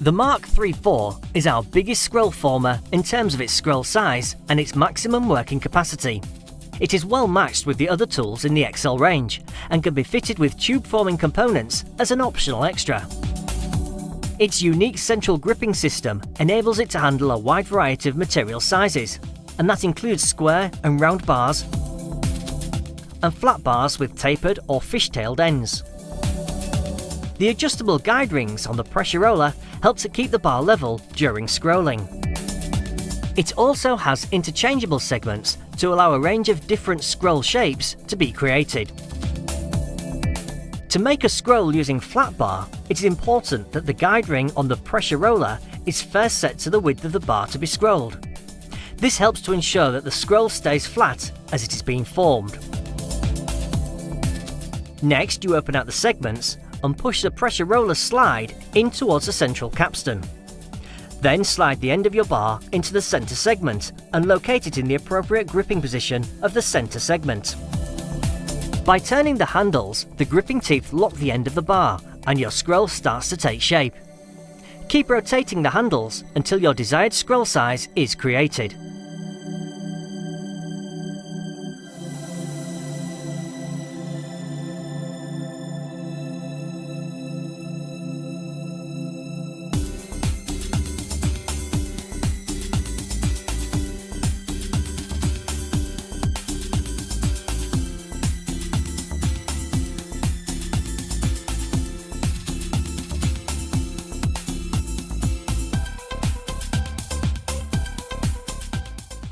The Mark III-4 is our biggest scroll former in terms of its scroll size and its maximum working capacity. It is well matched with the other tools in the XL range and can be fitted with tube-forming components as an optional extra. Its unique central gripping system enables it to handle a wide variety of material sizes, and that includes square and round bars and flat bars with tapered or fish-tailed ends. The adjustable guide rings on the pressure roller help to keep the bar level during scrolling. It also has interchangeable segments to allow a range of different scroll shapes to be created. To make a scroll using flat bar, it is important that the guide ring on the pressure roller is first set to the width of the bar to be scrolled. This helps to ensure that the scroll stays flat as it is being formed. Next, you open out the segments and push the pressure roller slide in towards the central capstan. Then slide the end of your bar into the center segment and locate it in the appropriate gripping position of the center segment. By turning the handles, the gripping teeth lock the end of the bar and your scroll starts to take shape. Keep rotating the handles until your desired scroll size is created.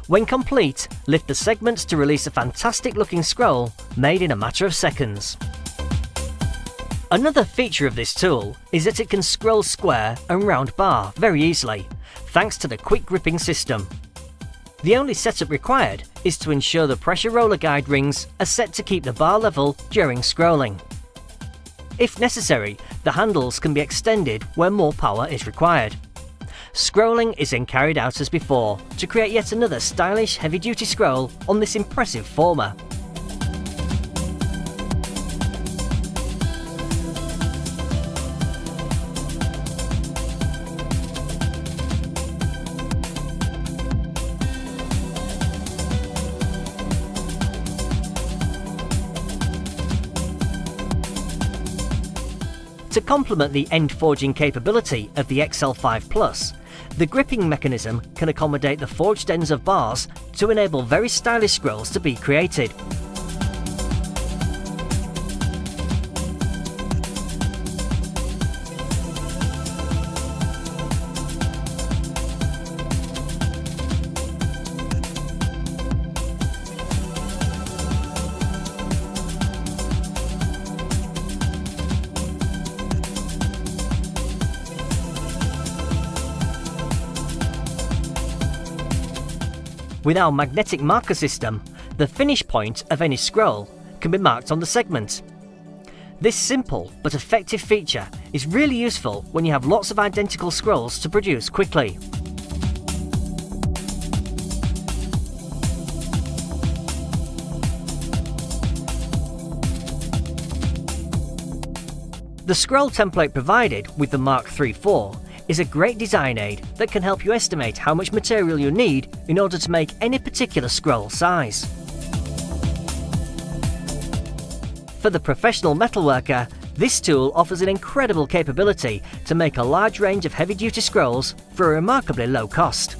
When complete, lift the segments to release a fantastic looking scroll made in a matter of seconds. Another feature of this tool is that it can scroll square and round bar very easily, thanks to the quick gripping system. The only setup required is to ensure the pressure roller guide rings are set to keep the bar level during scrolling. If necessary, the handles can be extended where more power is required. Scrolling is then carried out as before to create yet another stylish heavy-duty scroll on this impressive former. To complement the end forging capability of the XL5 Plus, the gripping mechanism can accommodate the forged ends of bars to enable very stylish scrolls to be created. With our magnetic marker system, the finish point of any scroll can be marked on the segment. This simple but effective feature is really useful when you have lots of identical scrolls to produce quickly. The scroll template provided with the Mark III-4 is a great design aid that can help you estimate how much material you need in order to make any particular scroll size. For the professional metalworker, this tool offers an incredible capability to make a large range of heavy-duty scrolls for a remarkably low cost.